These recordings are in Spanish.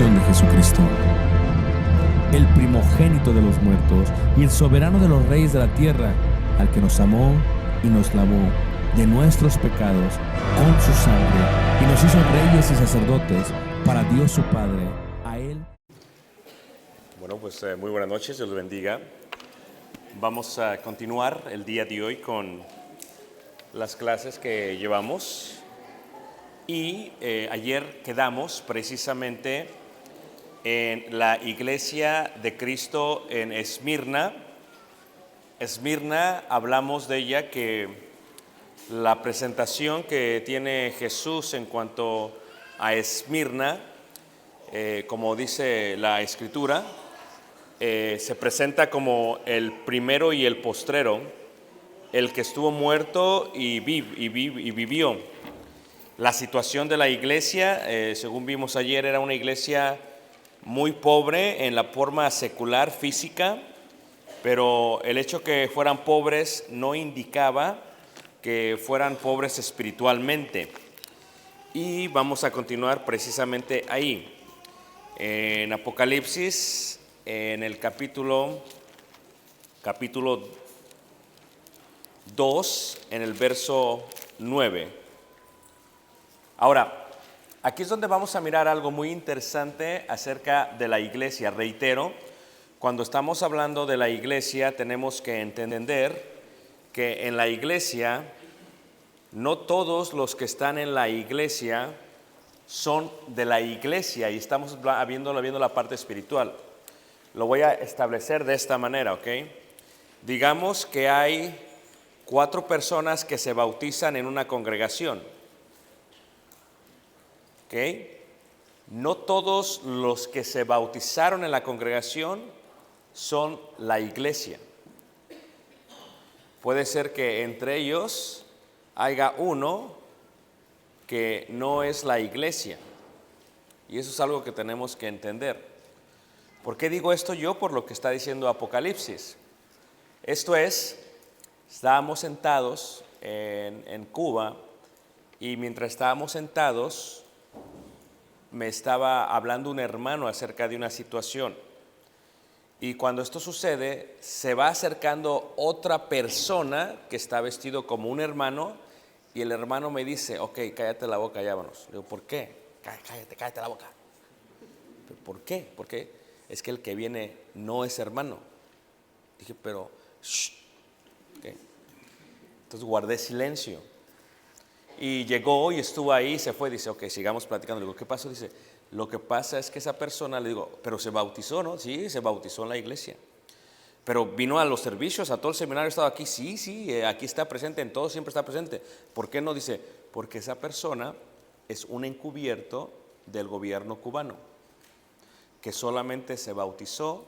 resurrección de Jesucristo, el primogénito de los muertos y el soberano de los reyes de la tierra, al que nos amó y nos lavó de nuestros pecados con su sangre y nos hizo reyes y sacerdotes para Dios su Padre. A Él. Bueno, pues muy buenas noches, Dios los bendiga. Vamos a continuar el día de hoy con las clases que llevamos. Y ayer quedamos precisamente en la iglesia de Cristo en Esmirna. Esmirna, hablamos de ella, que la presentación que tiene Jesús en cuanto a Esmirna, como dice la Escritura, se presenta como el primero y el postrero, el que estuvo muerto y vivió. La situación de la iglesia, según vimos ayer, era una iglesia muy pobre en la forma secular, física, pero el hecho que fueran pobres no indicaba que fueran pobres espiritualmente. Y vamos a continuar precisamente ahí, en Apocalipsis, en el capítulo 2, en el verso 9. Ahora, aquí es donde vamos a mirar algo muy interesante acerca de la iglesia. Reitero, cuando estamos hablando de la iglesia tenemos que entender que en la iglesia no todos los que están en la iglesia son de la iglesia, y estamos viendo la parte espiritual. Lo voy a establecer de esta manera, ¿ok? Digamos que hay 4 personas que se bautizan en una congregación. ¿Okay? No todos los que se bautizaron en la congregación son la iglesia. Puede ser que entre ellos haya uno que no es la iglesia. Y eso es algo que tenemos que entender. ¿Por qué digo esto yo? Por lo que está diciendo Apocalipsis. Esto es, estábamos sentados en Cuba, y mientras estábamos sentados me estaba hablando un hermano acerca de una situación, y cuando esto sucede se va acercando otra persona que está vestido como un hermano, y el hermano me dice: ok, cállate la boca, ya vámonos. Le digo: ¿por qué? Cállate la boca. ¿Por qué? Porque es que el que viene no es hermano. Dije: pero shh. Okay. Entonces guardé silencio. Y llegó y estuvo ahí, se fue, dice: ok, sigamos platicando. Le digo: ¿qué pasó? Dice: lo que pasa es que esa persona, le digo, pero se bautizó, ¿no? Sí, se bautizó en la iglesia. Pero vino a los servicios, a todo el seminario, estaba aquí. Sí, aquí está presente, en todo siempre está presente. ¿Por qué no? Dice: porque esa persona es un encubierto del gobierno cubano, que solamente se bautizó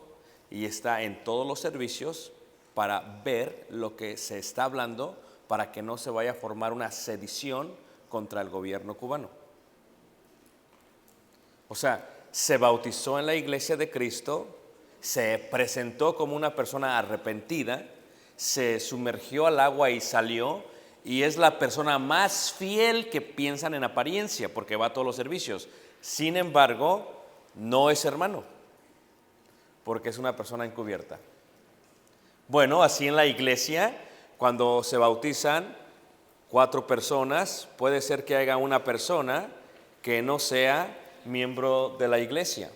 y está en todos los servicios para ver lo que se está hablando, para que no se vaya a formar una sedición contra el gobierno cubano. O sea, se bautizó en la iglesia de Cristo, se presentó como una persona arrepentida, se sumergió al agua y salió, y es la persona más fiel que piensan en apariencia, porque va a todos los servicios. Sin embargo, no es hermano, porque es una persona encubierta. Bueno, así en la iglesia, cuando se bautizan 4 personas, puede ser que haya una persona que no sea miembro de la iglesia.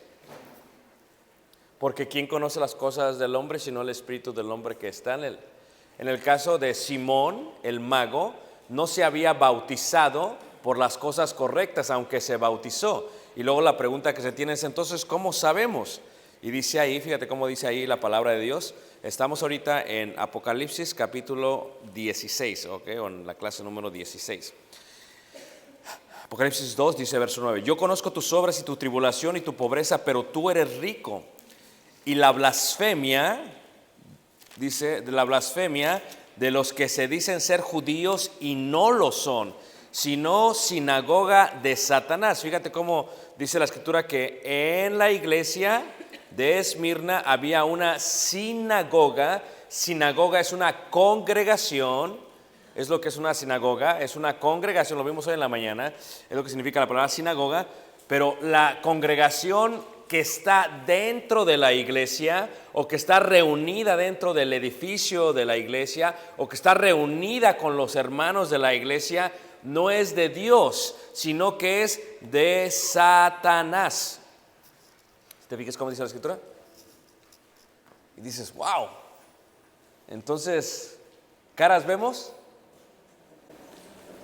Porque ¿quién conoce las cosas del hombre sino el espíritu del hombre que está en él? En el caso de Simón, el mago, no se había bautizado por las cosas correctas, aunque se bautizó. Y luego la pregunta que se tiene es: entonces, ¿cómo sabemos? Y dice ahí, fíjate cómo dice ahí la palabra de Dios. Estamos ahorita en Apocalipsis capítulo 16, ¿ok? O en la clase número 16. Apocalipsis 2 dice, verso 9: yo conozco tus obras y tu tribulación y tu pobreza, pero tú eres rico. Y la blasfemia, dice, de la blasfemia de los que se dicen ser judíos y no lo son, sino sinagoga de Satanás. Fíjate cómo dice la escritura que en la iglesia de Esmirna había una sinagoga. Sinagoga es una congregación, es lo que es una sinagoga, es una congregación, lo vimos hoy en la mañana, es lo que significa la palabra sinagoga. Pero la congregación que está dentro de la iglesia o que está reunida dentro del edificio de la iglesia o que está reunida con los hermanos de la iglesia no es de Dios, sino que es de Satanás. ¿Te fijas cómo dice la escritura? Y dices, wow. Entonces, ¿caras vemos?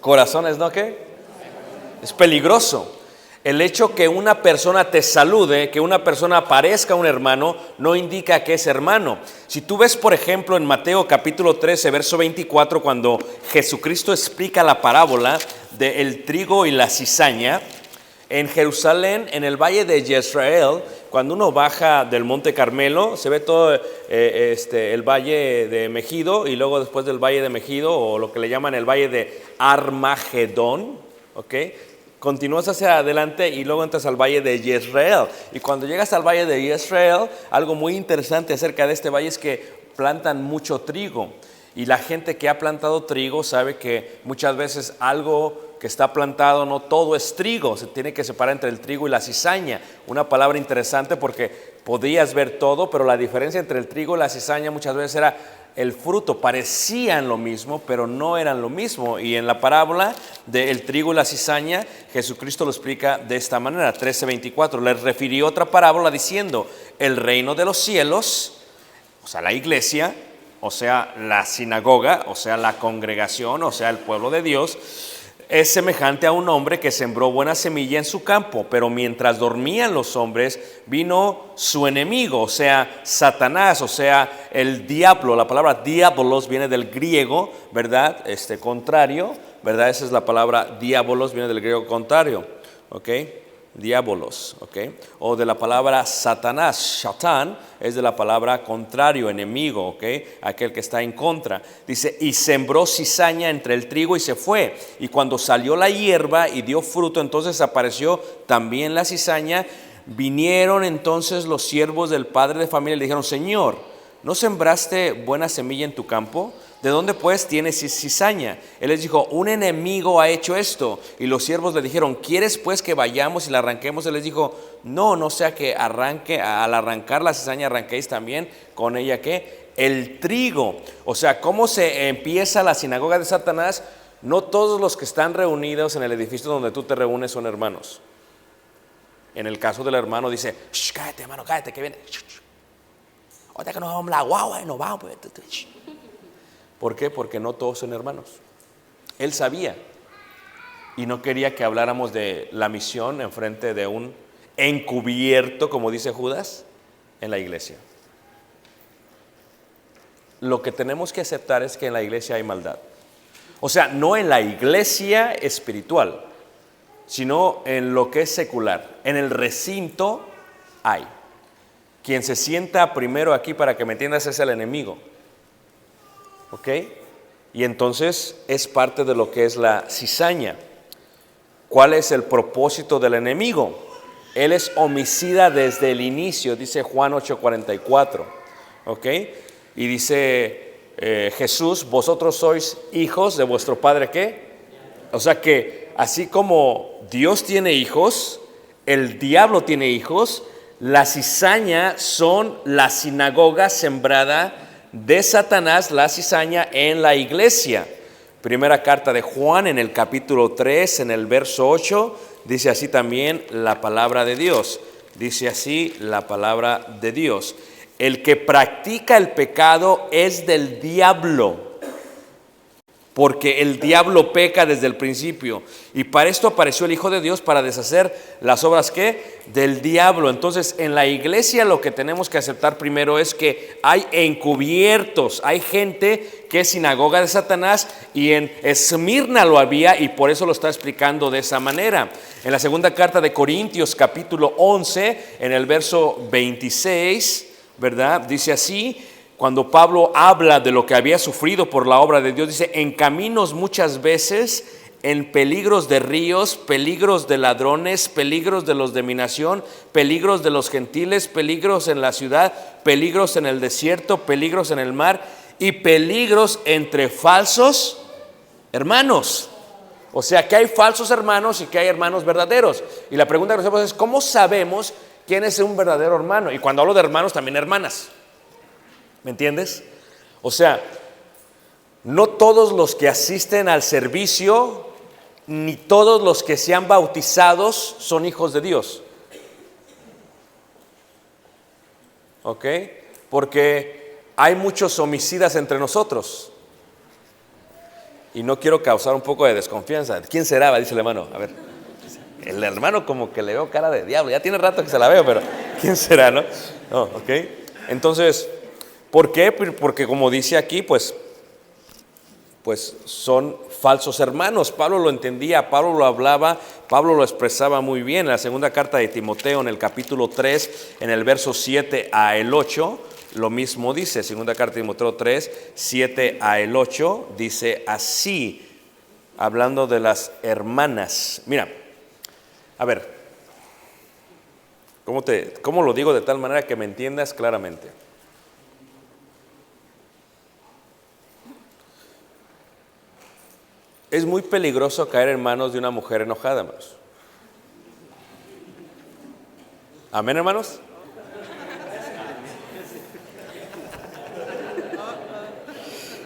Corazones, ¿no qué? Es peligroso. El hecho que una persona te salude, que una persona parezca un hermano, no indica que es hermano. Si tú ves, por ejemplo, en Mateo capítulo 13, verso 24, cuando Jesucristo explica la parábola del trigo y la cizaña, en Jerusalén, en el valle de Jezreel, cuando uno baja del Monte Carmelo, se ve todo el valle de Megido, y luego después del valle de Megido, o lo que le llaman el valle de Armagedón, ¿ok? Continúas hacia adelante y luego entras al valle de Jezreel. Y cuando llegas al valle de Jezreel, algo muy interesante acerca de este valle es que plantan mucho trigo. Y la gente que ha plantado trigo sabe que muchas veces algo que está plantado, no todo es trigo. Se tiene que separar entre el trigo y la cizaña. Una palabra interesante porque podías ver todo, pero la diferencia entre el trigo y la cizaña muchas veces era el fruto. Parecían lo mismo, pero no eran lo mismo. Y en la parábola del trigo y la cizaña, Jesucristo lo explica de esta manera, 13:24. Les refirió otra parábola diciendo, el reino de los cielos, o sea, la iglesia, o sea, la sinagoga, o sea, la congregación, o sea, el pueblo de Dios, es semejante a un hombre que sembró buena semilla en su campo, pero mientras dormían los hombres, vino su enemigo, o sea, Satanás, o sea, el diablo. La palabra diabolos viene del griego, ¿verdad? Contrario, ¿verdad? Esa es la palabra diabolos, viene del griego contrario, ¿ok? Diabolos, ¿ok? O de la palabra Satanás, Shatán, es de la palabra contrario, enemigo, ¿ok? Aquel que está en contra. Dice, y sembró cizaña entre el trigo y se fue. Y cuando salió la hierba y dio fruto, entonces apareció también la cizaña. Vinieron entonces los siervos del padre de familia y le dijeron, Señor, ¿no sembraste buena semilla en tu campo? ¿De dónde pues tienes cizaña? Él les dijo, un enemigo ha hecho esto. Y los siervos le dijeron, ¿quieres pues que vayamos y la arranquemos? Él les dijo, no sea que al arrancar la cizaña arranquéis también con ella ¿qué? El trigo. O sea, ¿cómo se empieza la sinagoga de Satanás? No todos los que están reunidos en el edificio donde tú te reúnes son hermanos. En el caso del hermano dice, cállate hermano, cállate que viene. Ahorita que nos vamos a la guagua y nos vamos. ¿Por qué? Porque no todos son hermanos. Él sabía y no quería que habláramos de la misión en frente de un encubierto, como dice Judas, en la iglesia. Lo que tenemos que aceptar es que en la iglesia hay maldad. O sea, no en la iglesia espiritual, sino en lo que es secular. En el recinto hay. Quien se sienta primero aquí, para que me entiendas, es el enemigo. ¿Ok? Y entonces es parte de lo que es la cizaña. ¿Cuál es el propósito del enemigo? Él es homicida desde el inicio, dice Juan 8:44. ¿Ok? Y dice Jesús, vosotros sois hijos de vuestro padre, ¿qué? O sea que así como Dios tiene hijos, el diablo tiene hijos, la cizaña son la sinagoga sembrada de Satanás, la cizaña en la iglesia. Primera carta de Juan en el capítulo 3, en el verso 8, dice así también la palabra de Dios. Dice así la palabra de Dios. El que practica el pecado es del diablo, porque el diablo peca desde el principio. Y para esto apareció el Hijo de Dios, para deshacer las obras ¿qué? Del diablo. Entonces, en la iglesia lo que tenemos que aceptar primero es que hay encubiertos, hay gente que es sinagoga de Satanás, y en Esmirna lo había, y por eso lo está explicando de esa manera. En la segunda carta de Corintios, capítulo 11, en el verso 26, ¿verdad? Dice así, cuando Pablo habla de lo que había sufrido por la obra de Dios, dice, en caminos muchas veces, en peligros de ríos, peligros de ladrones, peligros de los de mi nación, peligros de los gentiles, peligros en la ciudad, peligros en el desierto, peligros en el mar y peligros entre falsos hermanos. O sea, que hay falsos hermanos y que hay hermanos verdaderos. Y la pregunta que nos hacemos es, ¿cómo sabemos quién es un verdadero hermano? Y cuando hablo de hermanos, también hermanas. ¿Me entiendes? O sea, no todos los que asisten al servicio, ni todos los que se han bautizados son hijos de Dios. ¿Ok? Porque hay muchos homicidas entre nosotros. Y no quiero causar un poco de desconfianza. ¿Quién será? Dice el hermano. A ver, el hermano como que le veo cara de diablo. Ya tiene rato que se la veo, pero ¿quién será, no? No, ¿ok? Entonces, ¿por qué? Porque como dice aquí, pues son falsos hermanos. Pablo lo entendía, Pablo lo hablaba, Pablo lo expresaba muy bien. En la segunda carta de Timoteo, en el capítulo 3, en el verso 7 a el 8, lo mismo dice. Segunda carta de Timoteo 3, 7 a el 8, dice así, hablando de las hermanas. Mira, a ver, ¿cómo lo digo de tal manera que me entiendas claramente? Es muy peligroso caer en manos de una mujer enojada, hermanos. ¿Amén, hermanos?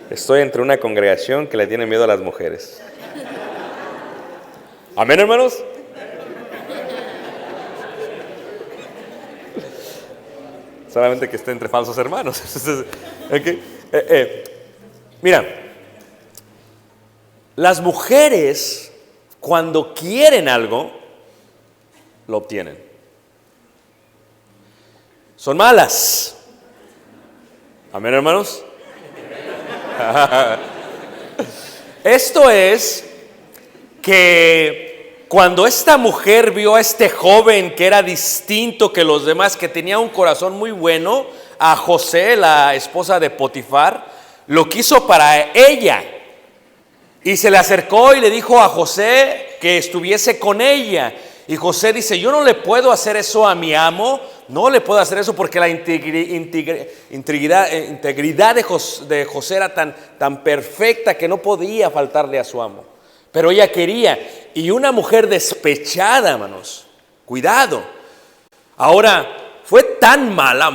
Estoy entre una congregación que le tiene miedo a las mujeres. ¿Amén, hermanos? Solamente que esté entre falsos hermanos. Okay. Mira, las mujeres cuando quieren algo, lo obtienen. Son malas. ¿Amén, hermanos? Esto es que cuando esta mujer vio a este joven que era distinto que los demás, que tenía un corazón muy bueno, a José, la esposa de Potifar, lo quiso para ella. Y se le acercó y le dijo a José que estuviese con ella. Y José dice, yo no le puedo hacer eso a mi amo, no le puedo hacer eso porque la integridad de José era tan perfecta que no podía faltarle a su amo. Pero ella quería. Y una mujer despechada, hermanos, cuidado. Ahora, fue tan mala,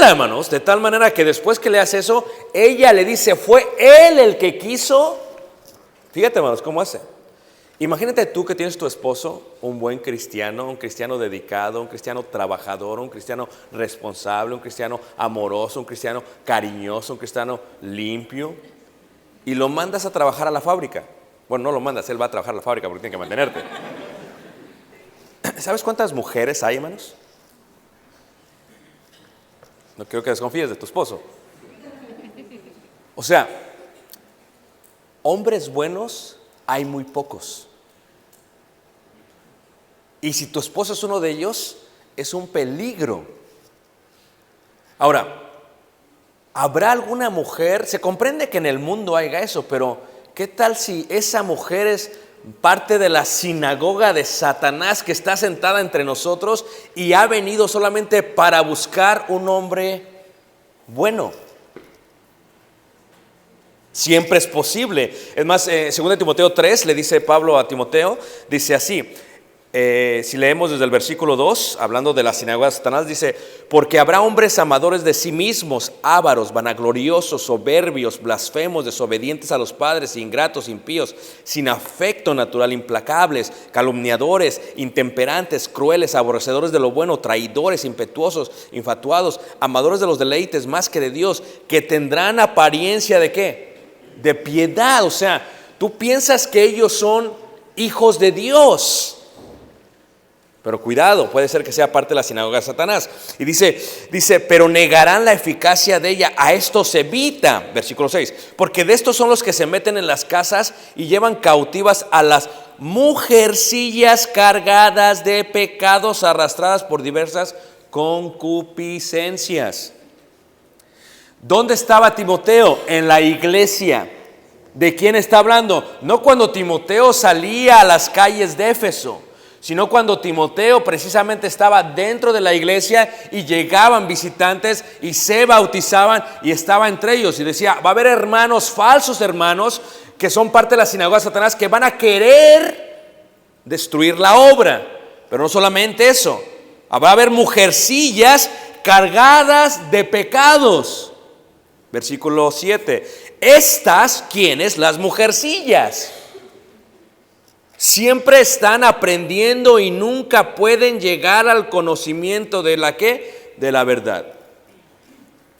hermanos, de tal manera que después que le hace eso, ella le dice, fue él el que quiso. Fíjate, hermanos, cómo hace. Imagínate tú que tienes tu esposo, un buen cristiano, un cristiano dedicado, un cristiano trabajador, un cristiano responsable, un cristiano amoroso, un cristiano cariñoso, un cristiano limpio, y lo mandas a trabajar a la fábrica. Bueno, no lo mandas, él va a trabajar a la fábrica porque tiene que mantenerte. ¿Sabes cuántas mujeres hay, hermanos? No quiero que desconfíes de tu esposo. O sea, hombres buenos hay muy pocos. Y si tu esposo es uno de ellos, es un peligro. Ahora, ¿habrá alguna mujer? Se comprende que en el mundo haya eso, pero ¿qué tal si esa mujer es parte de la sinagoga de Satanás que está sentada entre nosotros y ha venido solamente para buscar un hombre bueno? Siempre es posible. Es más, 2 Timoteo 3 le dice Pablo a Timoteo, dice así, si leemos desde el versículo 2, hablando de la sinagoga de Satanás, dice, porque habrá hombres amadores de sí mismos, ávaros, vanagloriosos, soberbios, blasfemos, desobedientes a los padres, ingratos, impíos, sin afecto natural, implacables, calumniadores, intemperantes, crueles, aborrecedores de lo bueno, traidores, impetuosos, infatuados, amadores de los deleites más que de Dios, que tendrán apariencia ¿de qué? De piedad. O sea, tú piensas que ellos son hijos de Dios, pero cuidado, puede ser que sea parte de la sinagoga de Satanás. Y dice, pero negarán la eficacia de ella. A estos evita, versículo 6, porque de estos son los que se meten en las casas y llevan cautivas a las mujercillas cargadas de pecados, arrastradas por diversas concupiscencias. ¿Dónde estaba Timoteo? En la iglesia. ¿De quién está hablando? No cuando Timoteo salía a las calles de Éfeso, sino cuando Timoteo precisamente estaba dentro de la iglesia y llegaban visitantes y se bautizaban y estaba entre ellos y decía, va a haber hermanos, falsos hermanos, que son parte de la sinagoga de Satanás, que van a querer destruir la obra. Pero no solamente eso, va a haber mujercillas cargadas de pecados. Versículo 7. Estas, ¿quiénes? Las mujercillas. Siempre están aprendiendo y nunca pueden llegar al conocimiento de la ¿qué? De la verdad.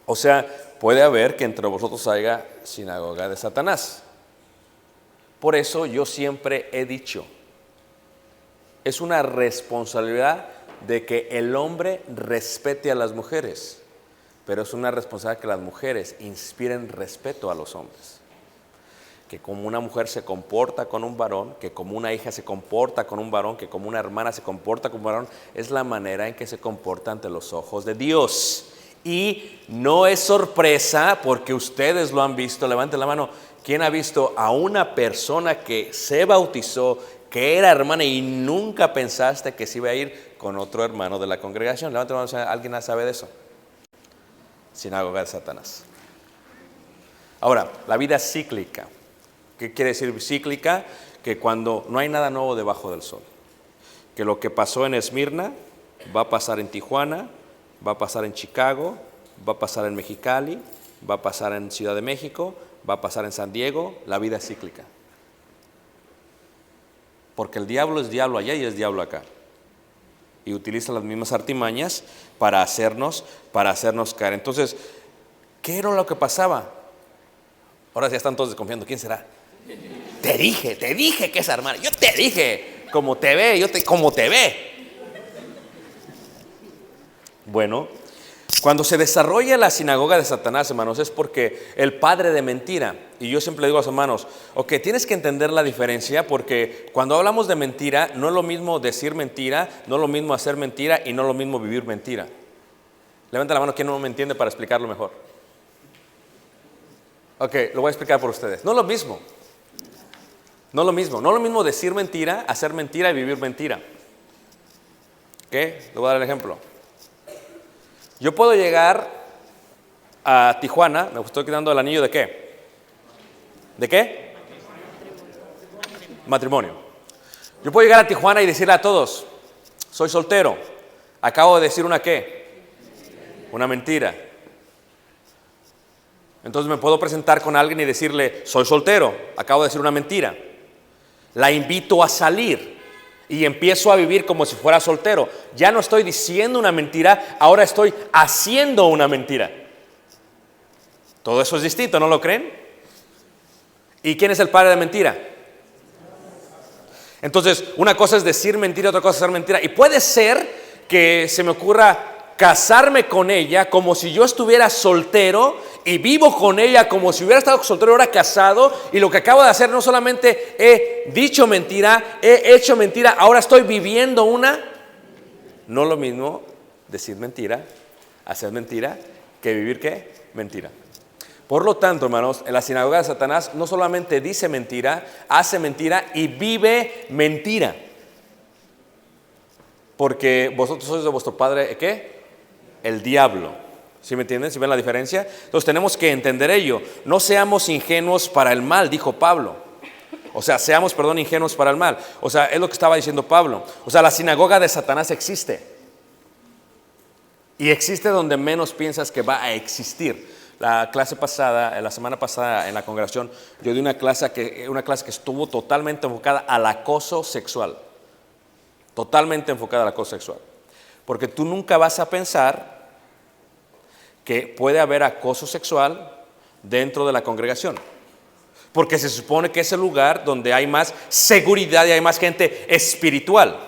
O sea, puede haber que entre vosotros haya sinagoga de Satanás. Por eso yo siempre he dicho, es una responsabilidad de que el hombre respete a las mujeres, pero es una responsabilidad que las mujeres inspiren respeto a los hombres. Que como una mujer se comporta con un varón, que como una hija se comporta con un varón, que como una hermana se comporta con un varón, es la manera en que se comporta ante los ojos de Dios. Y no es sorpresa porque ustedes lo han visto. Levanten la mano. ¿Quién ha visto a una persona que se bautizó, que era hermana y nunca pensaste que se iba a ir con otro hermano de la congregación? Levanten la mano. ¿Alguien sabe de eso? Sinagoga de Satanás. Ahora, la vida cíclica. ¿Qué quiere decir cíclica? Que cuando no hay nada nuevo debajo del sol. Que lo que pasó en Esmirna va a pasar en Tijuana, va a pasar en Chicago, va a pasar en Mexicali, va a pasar en Ciudad de México, va a pasar en San Diego. La vida es cíclica. Porque el diablo es diablo allá y es diablo acá. Y utiliza las mismas artimañas para hacernos caer. Entonces, ¿qué era lo que pasaba? Ahora ya están todos desconfiando. ¿Quién será? Te dije que es hermana. Yo te dije, como te ve, como te ve. Bueno, cuando se desarrolla la sinagoga de Satanás, hermanos, es porque el padre de mentira, y yo siempre le digo a los hermanos, ok, tienes que entender la diferencia, porque cuando hablamos de mentira, no es lo mismo decir mentira, no es lo mismo hacer mentira y no es lo mismo vivir mentira. Levanta la mano quien no me entiende para explicarlo mejor. Ok, lo voy a explicar por ustedes. No es lo mismo. No es lo mismo. No es lo mismo decir mentira, hacer mentira y vivir mentira. ¿Ok? Le voy a dar el ejemplo. Yo puedo llegar a Tijuana, me estoy quitando el anillo de ¿qué? ¿De qué? Matrimonio. Yo puedo llegar a Tijuana y decirle a todos, soy soltero. Acabo de decir una ¿qué? Una mentira. Entonces me puedo presentar con alguien y decirle, soy soltero, acabo de decir una mentira. La invito a salir y empiezo a vivir como si fuera soltero. Ya no estoy diciendo una mentira, ahora estoy haciendo una mentira. Todo eso es distinto, ¿no lo creen? ¿Y quién es el padre de mentira? Entonces, una cosa es decir mentira, otra cosa es hacer mentira. Y puede ser que se me ocurra casarme con ella como si yo estuviera soltero y vivo con ella como si hubiera estado soltero ahora casado, y lo que acabo de hacer no solamente he dicho mentira, he hecho mentira, ahora estoy viviendo una. No lo mismo decir mentira, hacer mentira, que vivir ¿qué? Mentira. Por lo tanto, hermanos, en la sinagoga de Satanás no solamente dice mentira, hace mentira y vive mentira. Porque vosotros sois de vuestro padre, ¿qué? El diablo. ¿Sí me entienden? ¿Sí ven la diferencia? Entonces tenemos que entender ello. No seamos ingenuos para el mal, dijo Pablo. O sea, seamos, ingenuos para el mal. O sea, es lo que estaba diciendo Pablo. O sea, la sinagoga de Satanás existe. Y existe donde menos piensas que va a existir. La semana pasada en la congregación, yo di una clase que estuvo totalmente enfocada al acoso sexual. Totalmente enfocada al acoso sexual. Porque tú nunca vas a pensar que puede haber acoso sexual dentro de la congregación. Porque se supone que es el lugar donde hay más seguridad y hay más gente espiritual.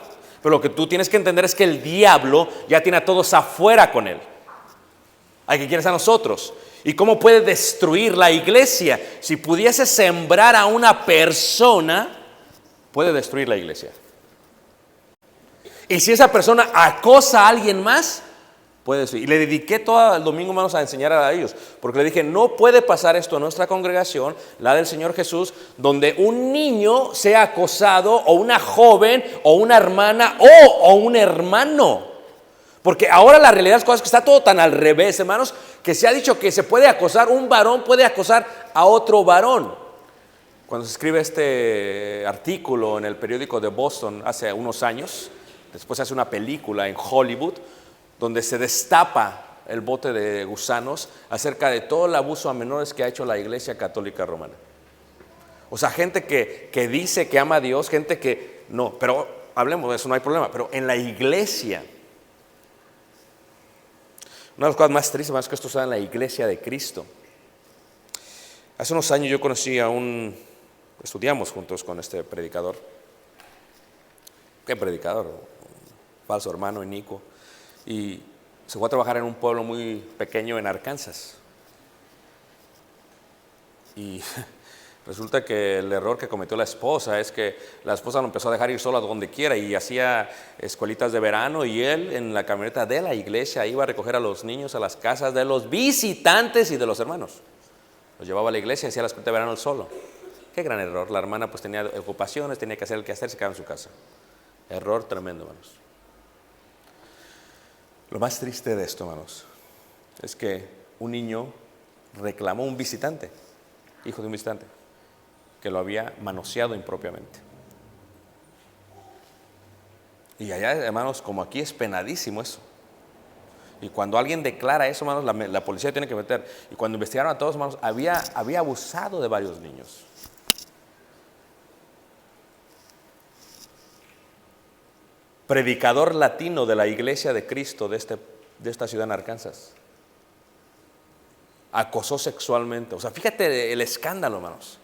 Pero lo que tú tienes que entender es que el diablo ya tiene a todos afuera con él. ¿A qué quieres a nosotros? ¿Y cómo puede destruir la iglesia? Si pudiese sembrar a una persona, puede destruir la iglesia. Y si esa persona acosa a alguien más, puede decir. Y le dediqué todo el domingo, hermanos, a enseñar a ellos, porque le dije, no puede pasar esto en nuestra congregación, la del Señor Jesús, donde un niño sea acosado, o una joven, o una hermana, o un hermano. Porque ahora la realidad de las cosas es que está todo tan al revés, hermanos, que se ha dicho que se puede acosar, un varón puede acosar a otro varón. Cuando se escribe este artículo en el periódico de Boston hace unos años, después se hace una película en Hollywood, donde se destapa el bote de gusanos acerca de todo el abuso a menores que ha hecho la Iglesia Católica Romana. O sea, gente que dice que ama a Dios, gente que no, pero hablemos de eso, no hay problema, pero en la iglesia, una de las cosas más tristes es que esto está en la iglesia de Cristo. Hace unos años yo conocí estudiamos juntos con este predicador. ¿Qué predicador? Un falso hermano inicuo. Y se fue a trabajar en un pueblo muy pequeño en Arkansas. Y resulta que el error que cometió la esposa es que la esposa lo empezó a dejar ir solo a donde quiera y hacía escuelitas de verano, y él en la camioneta de la iglesia iba a recoger a los niños a las casas de los visitantes y de los hermanos. Los llevaba a la iglesia y hacía la escuelita de verano él solo. Qué gran error. La hermana pues tenía ocupaciones, tenía que hacer el quehacer, se quedaba en su casa. Error tremendo, hermanos. Lo más triste de esto, hermanos, es que un niño reclamó un visitante, hijo de un visitante, que lo había manoseado impropiamente. Y allá, hermanos, como aquí es penadísimo eso. Y cuando alguien declara eso, hermanos, la policía tiene que meter. Y cuando investigaron a todos, hermanos, había abusado de varios niños. Predicador latino de la iglesia de Cristo de esta ciudad en Arkansas. Acosó sexualmente. O sea, fíjate el escándalo, hermanos,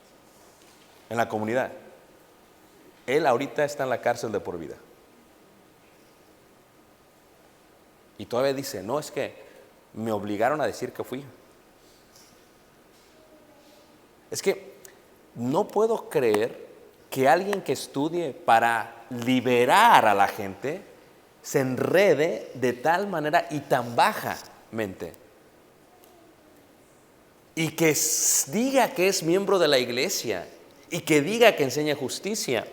en la comunidad. Él ahorita está en la cárcel de por vida. Y todavía dice, no, es que me obligaron a decir que fui. Es que no puedo creer que alguien que estudie para liberar a la gente se enrede de tal manera y tan bajamente. Y que diga que es miembro de la iglesia y que diga que enseña justicia.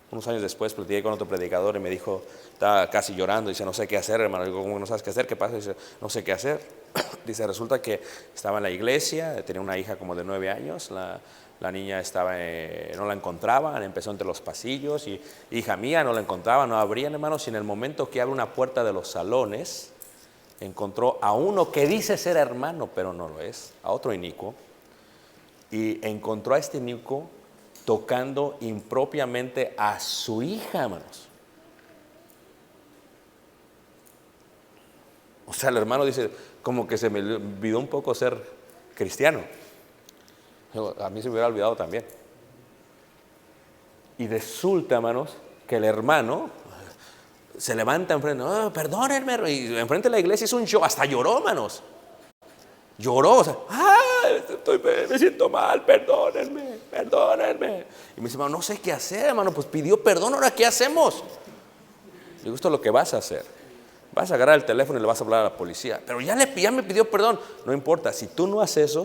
Unos años después platiqué con otro predicador y me dijo, estaba casi llorando, dice, no sé qué hacer, hermano. Digo, ¿cómo no sabes qué hacer? ¿Qué pasa? Dice, no sé qué hacer. Dice, resulta que estaba en la iglesia, tenía una hija como de 9 años, la niña estaba, no la encontraban, empezó entre los pasillos y hija mía, no la encontraba, no abrían, hermanos, y en el momento que abre una puerta de los salones, encontró a uno que dice ser hermano, pero no lo es, a otro inicuo, y encontró a este inicuo tocando impropiamente a su hija, hermanos. O sea, el hermano dice, como que se me olvidó un poco ser cristiano. A mí se me hubiera olvidado también. Y resulta, hermanos, que el hermano se levanta enfrente, oh, perdónenme, y enfrente de la iglesia hizo un show, hasta lloró, hermanos. Lloró, o sea, me siento mal, perdónenme. Y me dice, hermano, no sé qué hacer, hermano, pues pidió perdón, ahora ¿qué hacemos? Le digo, esto es lo que vas a hacer. Vas a agarrar el teléfono y le vas a hablar a la policía. Pero ya me pidió perdón. No importa, si tú no haces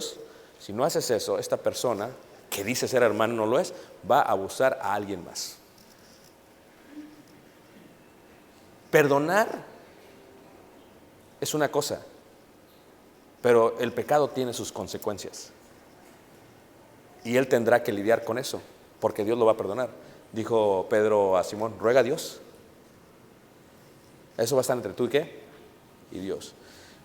eso, esta persona que dice ser hermano no lo es, va a abusar a alguien más. Perdonar es una cosa, pero el pecado tiene sus consecuencias. Y él tendrá que lidiar con eso, porque Dios lo va a perdonar. Dijo Pedro a Simón, ruega a Dios. Eso va a estar entre tú y ¿qué? Y Dios.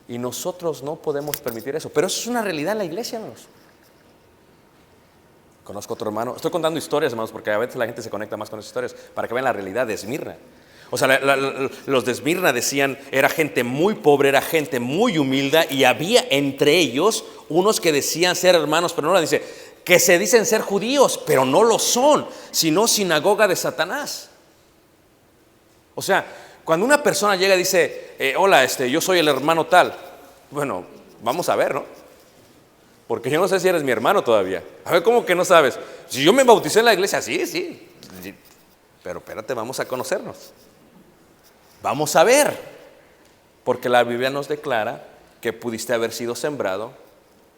Y nosotros no podemos permitir eso. Pero eso es una realidad en la iglesia, hermanos. Conozco otro hermano. Estoy contando historias, hermanos, porque a veces la gente se conecta más con esas historias para que vean la realidad de Esmirna. O sea, los de Esmirna decían, era gente muy pobre, era gente muy humilde, y había entre ellos unos que decían ser hermanos, pero no lo dice, que se dicen ser judíos, pero no lo son, sino sinagoga de Satanás. O sea, cuando una persona llega y dice, hola, yo soy el hermano tal, bueno, vamos a ver, ¿no? Porque yo no sé si eres mi hermano todavía. A ver, ¿cómo que no sabes? Si yo me bauticé en la iglesia, sí. Pero espérate, vamos a conocernos. Vamos a ver. Porque la Biblia nos declara que pudiste haber sido sembrado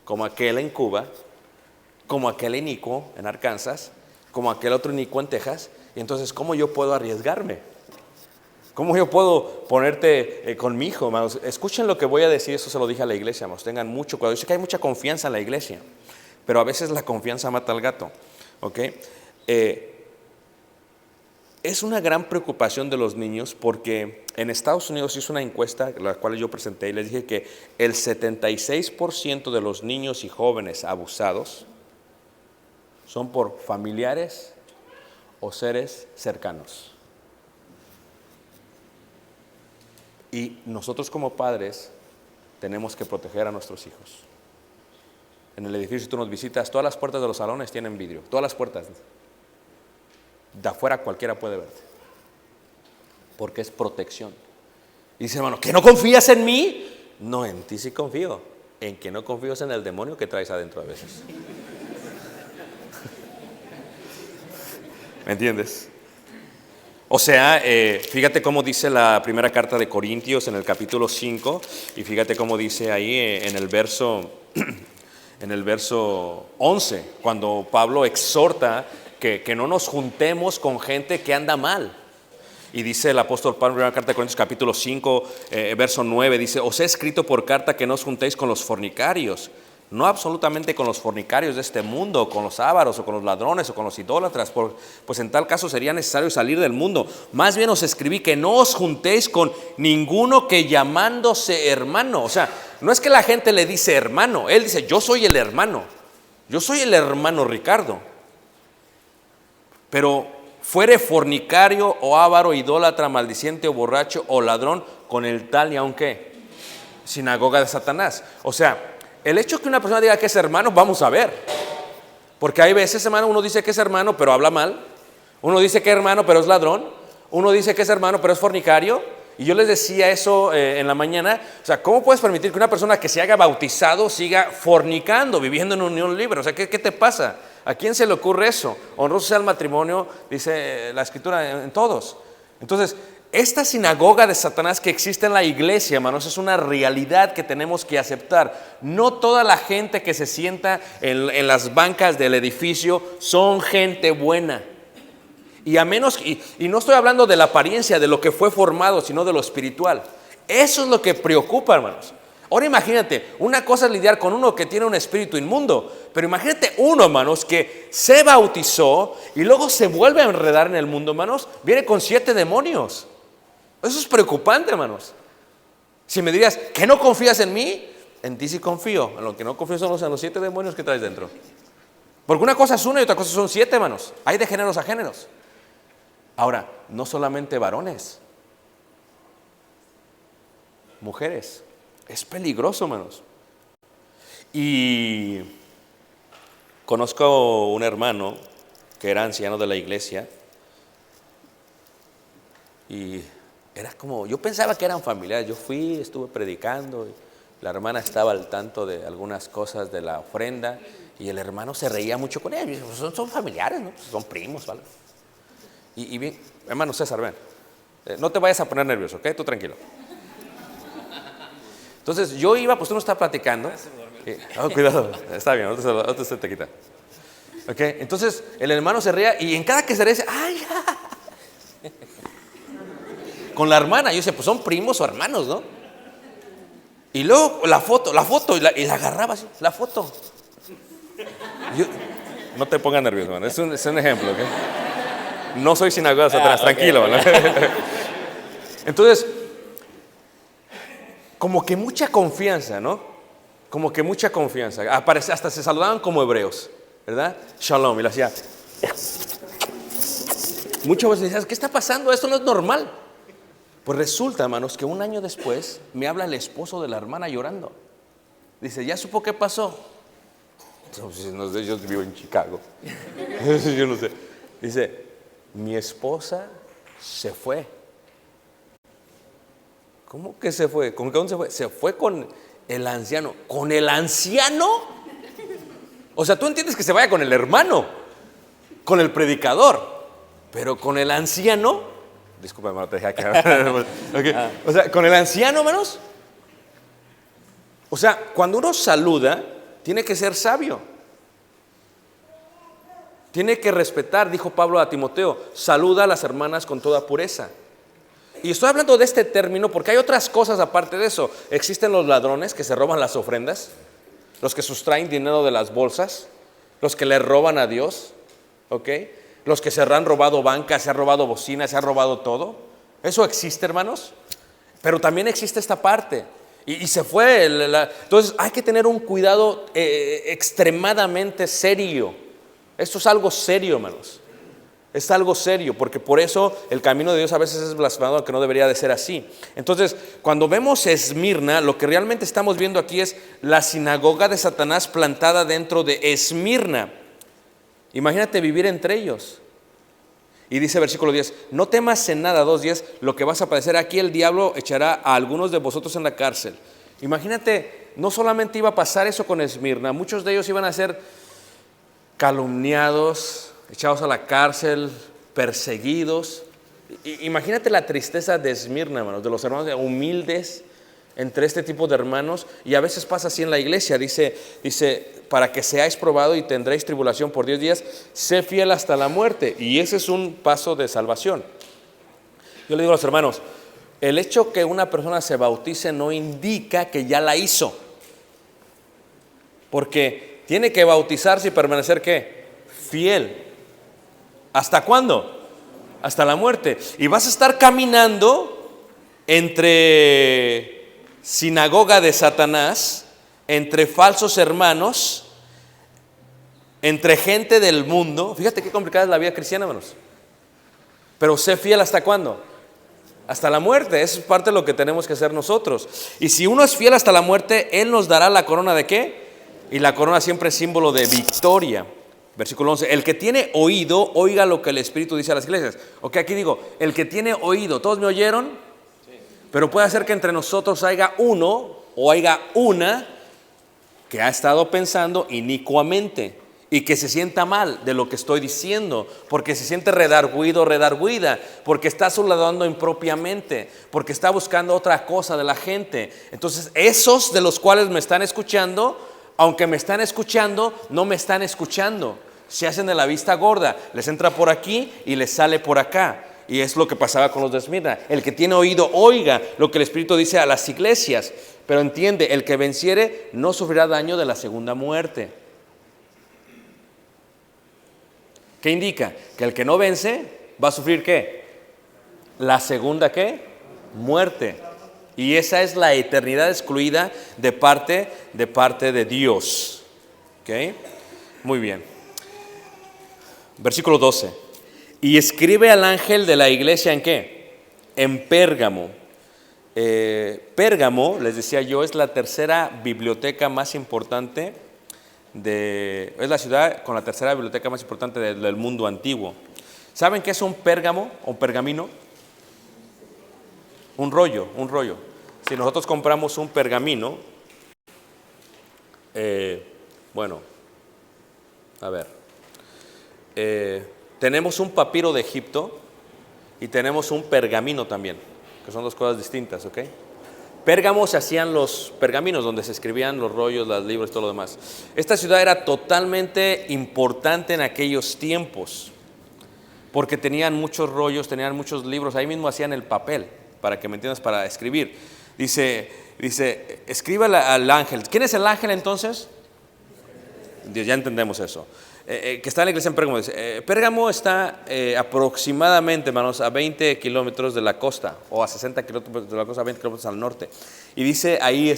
como aquel en Cuba, como aquel inicuo en Arkansas, como aquel otro inicuo en Texas. Y entonces, ¿cómo yo puedo arriesgarme? ¿Cómo yo puedo ponerte con mi hijo, hermanos? Escuchen lo que voy a decir, eso se lo dije a la iglesia, hermanos. Tengan mucho cuidado. Yo sé que hay mucha confianza en la iglesia, pero a veces la confianza mata al gato. ¿Ok? Es una gran preocupación de los niños porque en Estados Unidos hizo una encuesta, la cual yo presenté, y les dije que el 76% de los niños y jóvenes abusados son por familiares o seres cercanos. Y nosotros como padres tenemos que proteger a nuestros hijos. En el edificio, si tú nos visitas, todas las puertas de los salones tienen vidrio, todas las puertas. De afuera cualquiera puede verte, porque es protección. Y dice, hermano, ¿que no confías en mí? No, en ti sí confío. En que no confío es en el demonio que traes adentro a veces. ¿Me entiendes? O sea, fíjate cómo dice la primera carta de Corintios en el capítulo 5, y fíjate cómo dice ahí en el verso 11, cuando Pablo exhorta que no nos juntemos con gente que anda mal. Y dice el apóstol Pablo en la primera carta de Corintios capítulo 5, verso 9, dice, os he escrito por carta que no os juntéis con los fornicarios, no absolutamente con los fornicarios de este mundo, con los ávaros o con los ladrones o con los idólatras, pues en tal caso sería necesario salir del mundo. Más bien os escribí que no os juntéis con ninguno que llamándose hermano. O sea, no es que la gente le dice hermano, él dice, yo soy el hermano Ricardo. Pero fuere fornicario o avaro, idólatra, maldiciente o borracho o ladrón, con el tal y aunque sinagoga de Satanás. O sea, el hecho que una persona diga que es hermano, vamos a ver. Porque hay veces, hermano, uno dice que es hermano, pero habla mal. Uno dice que es hermano, pero es ladrón. Uno dice que es hermano, pero es fornicario. Y yo les decía eso en la mañana. O sea, ¿cómo puedes permitir que una persona que se haya bautizado siga fornicando, viviendo en unión libre? O sea, ¿qué te pasa? ¿A quién se le ocurre eso? Honroso sea el matrimonio, dice la Escritura, en todos. Entonces, esta sinagoga de Satanás que existe en la iglesia, hermanos, es una realidad que tenemos que aceptar. No toda la gente que se sienta en las bancas del edificio son gente buena. Y a menos, y no estoy hablando de la apariencia, de lo que fue formado, sino de lo espiritual. Eso es lo que preocupa, hermanos. Ahora imagínate, una cosa es lidiar con uno que tiene un espíritu inmundo, pero imagínate uno, hermanos, que se bautizó y luego se vuelve a enredar en el mundo, hermanos, viene con 7 demonios. Eso es preocupante, hermanos. Si me dirías, ¿que no confías en mí? En ti sí confío. En lo que no confío son los 7 demonios que traes dentro. Porque una cosa es una y otra cosa son 7, hermanos. Hay de géneros a géneros. Ahora, no solamente varones, mujeres. Es peligroso, hermanos. Y conozco un hermano que era anciano de la iglesia y era como, yo pensaba que eran familiares. Yo fui, estuve predicando y la hermana estaba al tanto de algunas cosas de la ofrenda y el hermano se reía mucho con ellos. Son familiares, ¿no? Son primos, ¿vale? Y bien, hermano César, ven, no te vayas a poner nervioso, ¿ok? Tú tranquilo. Entonces yo iba, pues uno está platicando. Cuidado, está bien, ahorita se te quita. Okay, entonces el hermano se ría y en cada que se ríe dice, ¡ay! Con la hermana, yo decía, pues son primos o hermanos, ¿no? Y luego la foto, y la agarraba así, la foto. No te pongas nervioso, man. Es un ejemplo, ¿ok? No soy sinagoga de Satanás, tranquilo, ¿no? Entonces, como que mucha confianza, ¿no? Como que mucha confianza. Hasta se saludaban como hebreos, ¿verdad? Shalom, y lo hacía. Muchas veces decías, ¿qué está pasando? Esto no es normal. Pues resulta, hermanos, que un año después me habla el esposo de la hermana llorando. Dice, ¿ya supo qué pasó? No sé, yo vivo en Chicago. Yo no sé. Dice, mi esposa se fue. ¿Cómo que se fue? ¿Con dónde se fue? Se fue con el anciano. ¿Con el anciano? O sea, tú entiendes que se vaya con el hermano, con el predicador, pero con el anciano. Disculpa, hermano, te dejé aquí. Okay. O sea, con el anciano, hermanos. O sea, cuando uno saluda, tiene que ser sabio. Tiene que respetar, dijo Pablo a Timoteo, saluda a las hermanas con toda pureza. Y estoy hablando de este término porque hay otras cosas aparte de eso. Existen los ladrones que se roban las ofrendas, los que sustraen dinero de las bolsas, los que le roban a Dios, ¿ok? Los que se han robado bancas, se han robado bocinas, se han robado todo. Eso existe, hermanos. Pero también existe esta parte. Y se fue. Entonces hay que tener un cuidado extremadamente serio. Esto es algo serio, hermanos. Es algo serio, porque por eso el camino de Dios a veces es blasfemado, aunque no debería de ser así. Entonces, cuando vemos Esmirna, lo que realmente estamos viendo aquí es la sinagoga de Satanás plantada dentro de Esmirna. Imagínate vivir entre ellos. Y dice versículo 10, no temas en nada, 2:10, lo que vas a padecer. Aquí el diablo echará a algunos de vosotros en la cárcel. Imagínate, no solamente iba a pasar eso con Esmirna, muchos de ellos iban a ser calumniados, echados a la cárcel, perseguidos. Imagínate la tristeza de Esmirna, hermanos, de los hermanos humildes entre este tipo de hermanos. Y a veces pasa así en la iglesia, dice, para que seáis probado y tendréis tribulación por 10 días, sé fiel hasta la muerte. Y ese es un paso de salvación. Yo le digo a los hermanos, el hecho que una persona se bautice no indica que ya la hizo, porque tiene que bautizarse y permanecer ¿qué? Fiel. ¿Hasta cuándo? Hasta la muerte. Y vas a estar caminando entre sinagoga de Satanás, entre falsos hermanos, entre gente del mundo. Fíjate qué complicada es la vida cristiana, hermanos. Pero sé fiel ¿hasta cuándo? Hasta la muerte. Eso es parte de lo que tenemos que hacer nosotros. Y si uno es fiel hasta la muerte, Él nos dará la corona ¿de qué? Y la corona siempre es símbolo de victoria. Versículo 11, el que tiene oído, oiga lo que el Espíritu dice a las iglesias. Ok, aquí digo, el que tiene oído, ¿todos me oyeron? Sí. Pero puede ser que entre nosotros haya uno o haya una que ha estado pensando inicuamente y que se sienta mal de lo que estoy diciendo, porque se siente redarguida, porque está saludando impropiamente, porque está buscando otra cosa de la gente. Entonces, esos de los cuales me están escuchando, aunque me están escuchando, no me están escuchando. Se hacen de la vista gorda, les entra por aquí y les sale por acá. Y es lo que pasaba con los de Esmirna. El que tiene oído, oiga lo que el Espíritu dice a las iglesias. Pero entiende, el que venciere no sufrirá daño de la segunda muerte. ¿Qué indica? Que el que no vence va a sufrir ¿qué? La segunda ¿qué? Muerte. Y esa es la eternidad excluida de parte de Dios. ¿Ok? Muy bien. Versículo 12. Y escribe al ángel de la iglesia ¿en qué? En Pérgamo. Pérgamo, les decía yo, es la tercera biblioteca más importante es la ciudad con la tercera biblioteca más importante del mundo antiguo. ¿Saben qué es un pérgamo o un pergamino? Un rollo. Si nosotros compramos un pergamino, tenemos un papiro de Egipto y tenemos un pergamino también, que son dos cosas distintas, ¿ok? Pérgamo se hacían los pergaminos donde se escribían los rollos, los libros, todo lo demás. Esta ciudad era totalmente importante en aquellos tiempos, porque tenían muchos rollos, tenían muchos libros, ahí mismo hacían el papel, para que me entiendas, para escribir. Dice, escríbale al ángel. ¿Quién es el ángel entonces? Dios, ya entendemos eso. Que está en la iglesia en Pérgamo. Pérgamo está aproximadamente, hermanos, a 20 kilómetros de la costa, o a 60 kilómetros de la costa, a 20 kilómetros al norte. Y dice ahí,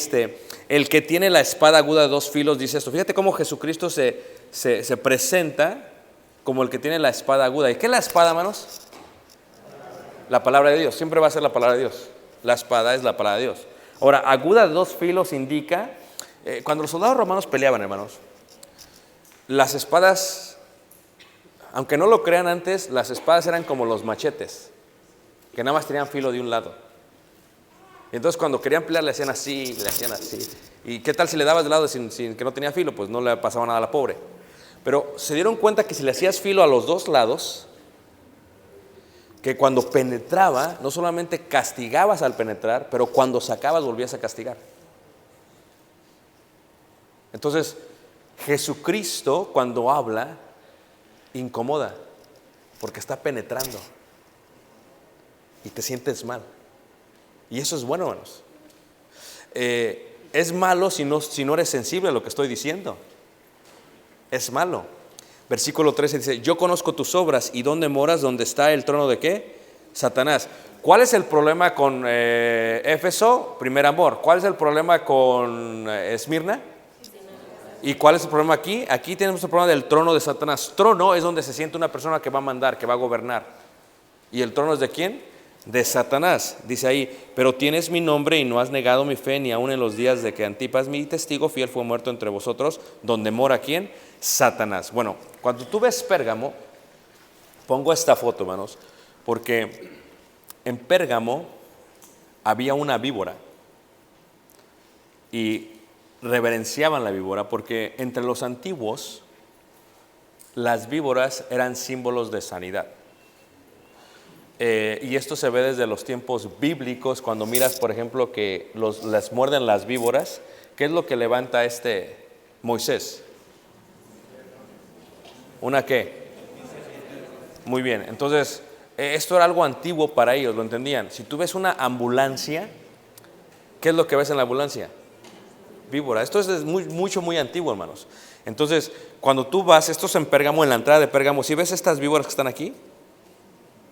el que tiene la espada aguda de dos filos, dice esto. Fíjate cómo Jesucristo se presenta como el que tiene la espada aguda. ¿Y qué es la espada, hermanos? La palabra de Dios. Siempre va a ser la palabra de Dios. La espada es la palabra de Dios. Ahora, aguda de dos filos indica, cuando los soldados romanos peleaban, hermanos, las espadas, aunque no lo crean antes, las espadas eran como los machetes, que nada más tenían filo de un lado. Y entonces cuando querían pelear le hacían así, le hacían así. ¿Y qué tal si le dabas de lado sin que no tenía filo? Pues no le pasaba nada a la pobre. Pero se dieron cuenta que si le hacías filo a los dos lados, que cuando penetraba, no solamente castigabas al penetrar, pero cuando sacabas volvías a castigar. Entonces, Jesucristo cuando habla, incomoda, porque está penetrando y te sientes mal. Y eso es bueno, hermanos. Es malo si no eres sensible a lo que estoy diciendo. Es malo. Versículo 13 dice: yo conozco tus obras y dónde moras, donde está el trono de ¿qué? Satanás. ¿Cuál es el problema con Éfeso? Primer amor. ¿Cuál es el problema con Esmirna? ¿Y cuál es el problema aquí? Aquí tenemos el problema del trono de Satanás. Trono es donde se siente una persona que va a mandar, que va a gobernar. ¿Y el trono es de quién? De Satanás. Dice ahí: pero tienes mi nombre y no has negado mi fe, ni aun en los días de que Antipas, mi testigo fiel, fue muerto entre vosotros, donde mora ¿quién? Satanás. Bueno, cuando tú ves Pérgamo, pongo esta foto, hermanos, porque en Pérgamo había una víbora y reverenciaban la víbora, porque entre los antiguos las víboras eran símbolos de sanidad. Y esto se ve desde los tiempos bíblicos. Cuando miras, por ejemplo, que les muerden las víboras, ¿qué es lo que levanta Moisés? ¿Una qué? Muy bien, entonces esto era algo antiguo para ellos, lo entendían. Si tú ves una ambulancia, ¿qué es lo que ves en la ambulancia? Víbora. Esto es muy antiguo, hermanos. Entonces, cuando tú vas, esto es en Pérgamo, en la entrada de Pérgamo. ¿Sí ves estas víboras que están aquí?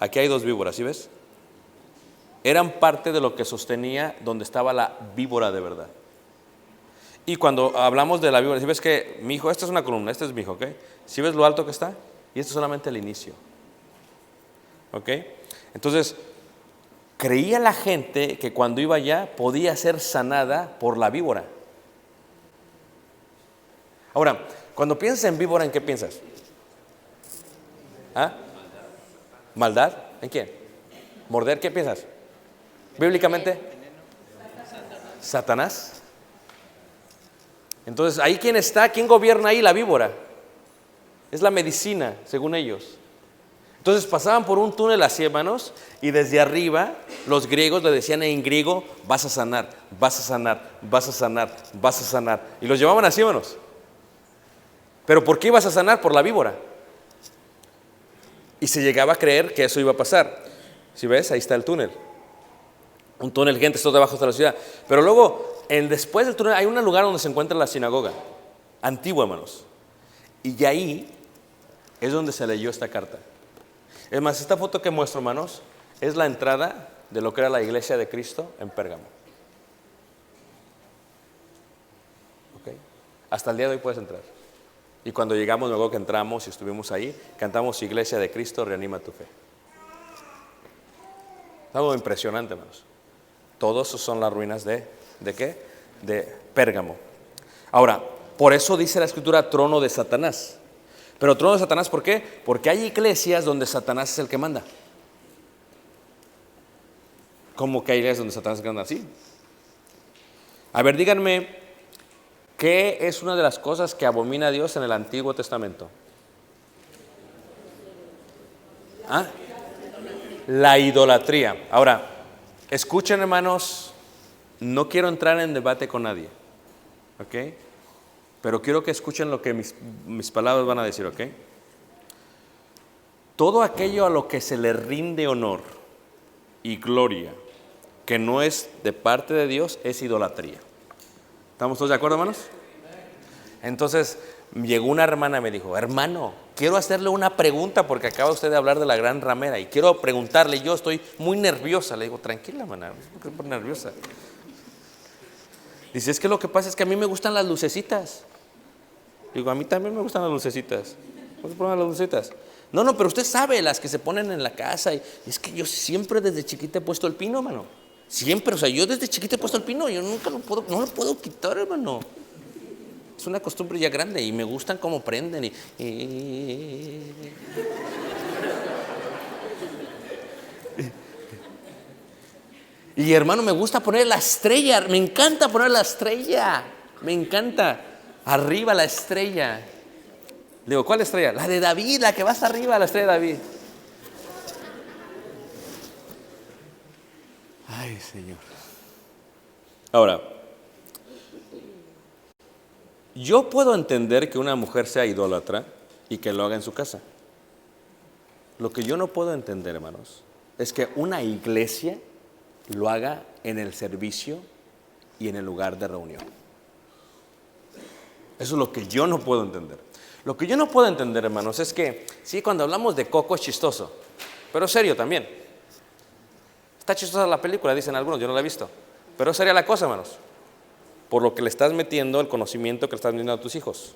Aquí hay dos víboras, ¿sí ves? Eran parte de lo que sostenía donde estaba la víbora de verdad. Y cuando hablamos de la víbora, ¿sí ves que mi hijo, esta es una columna, este es mi hijo, ¿ok? ¿Sí ves lo alto que está? Y esto es solamente el inicio, ¿ok? Entonces, creía la gente que cuando iba allá podía ser sanada por la víbora. Ahora, cuando piensas en víbora, ¿en qué piensas? ¿Ah? ¿Maldad? ¿En quién? ¿Morder? ¿Qué piensas? Bíblicamente, Satanás. Entonces, ahí quién está, quién gobierna ahí, la víbora. Es la medicina, según ellos. Entonces pasaban por un túnel así, hermanos, y desde arriba los griegos le decían en griego: vas a sanar, vas a sanar, vas a sanar, vas a sanar. Y los llevaban así, hermanos. ¿Pero por qué ibas a sanar? Por la víbora. Y se llegaba a creer que eso iba a pasar. Si ves, ahí está el túnel. Un túnel, gente, esto debajo de la ciudad. Pero luego, después del túnel, hay un lugar donde se encuentra la sinagoga antigua, hermanos. Y ahí es donde se leyó esta carta. Es más, esta foto que muestro, hermanos, es la entrada de lo que era la iglesia de Cristo en Pérgamo. ¿Okay? Hasta el día de hoy puedes entrar. Y cuando llegamos, luego que entramos y estuvimos ahí, cantamos: Iglesia de Cristo, reanima tu fe. Es algo impresionante, hermanos. Todos esos son las ruinas ¿de qué? De Pérgamo. Ahora, por eso dice la Escritura trono de Satanás. Pero trono de Satanás, ¿por qué? Porque hay iglesias donde Satanás es el que manda. ¿Cómo que hay iglesias donde Satanás es el que manda? Sí. A ver, díganme, ¿qué es una de las cosas que abomina a Dios en el Antiguo Testamento? ¿Ah? La idolatría. Ahora, escuchen, hermanos, no quiero entrar en debate con nadie, ¿ok? Pero quiero que escuchen lo que mis palabras van a decir, ¿ok? Todo aquello a lo que se le rinde honor y gloria que no es de parte de Dios es idolatría. ¿Estamos todos de acuerdo, hermanos? Entonces llegó una hermana y me dijo: hermano, quiero hacerle una pregunta porque acaba usted de hablar de la gran ramera y quiero preguntarle, yo estoy muy nerviosa. Le digo: tranquila, hermana, no estoy nerviosa. Dice: es que lo que pasa es que a mí me gustan las lucecitas. Digo: a mí también me gustan las lucecitas. ¿Cómo se ponen las lucecitas? No, pero usted sabe, las que se ponen en la casa. Y es que yo siempre desde chiquita he puesto el pino, hermano. Siempre, o sea, yo desde chiquita he puesto el pino. Yo nunca no lo puedo quitar, hermano. Es una costumbre ya grande y me gustan cómo prenden. Y hermano, me gusta poner la estrella. Me encanta poner la estrella. Me encanta. Arriba la estrella. Le digo: ¿cuál estrella? La de David, la que va hasta arriba, la estrella de David. Ay, Señor. Ahora, yo puedo entender que una mujer sea idólatra y que lo haga en su casa. Lo que yo no puedo entender, hermanos, es que una iglesia lo haga en el servicio y en el lugar de reunión. Eso es lo que yo no puedo entender. Lo que yo no puedo entender, hermanos, es que sí, cuando hablamos de Coco es chistoso, pero es serio también. Está chistosa la película, dicen algunos, yo no la he visto, pero es seria la cosa, hermanos, por lo que le estás metiendo, el conocimiento que le estás metiendo a tus hijos.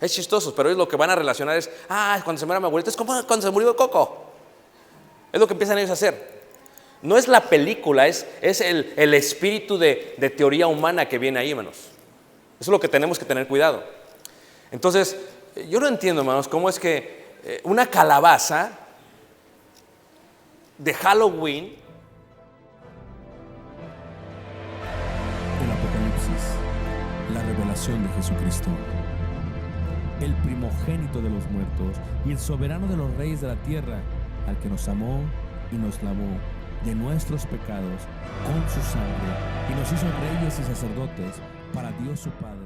Es chistoso, pero es lo que van a relacionar es, cuando se muera mi abuelita, es como cuando se murió Coco. Es lo que empiezan ellos a hacer. No es la película, es el espíritu de teoría humana que viene ahí, hermanos. Eso es lo que tenemos que tener cuidado. Entonces, yo no entiendo, hermanos, cómo es que una calabaza de Halloween. El Apocalipsis, la revelación de Jesucristo, el primogénito de los muertos y el soberano de los reyes de la tierra, al que nos amó y nos lavó de nuestros pecados con su sangre y nos hizo reyes y sacerdotes para Dios su Padre.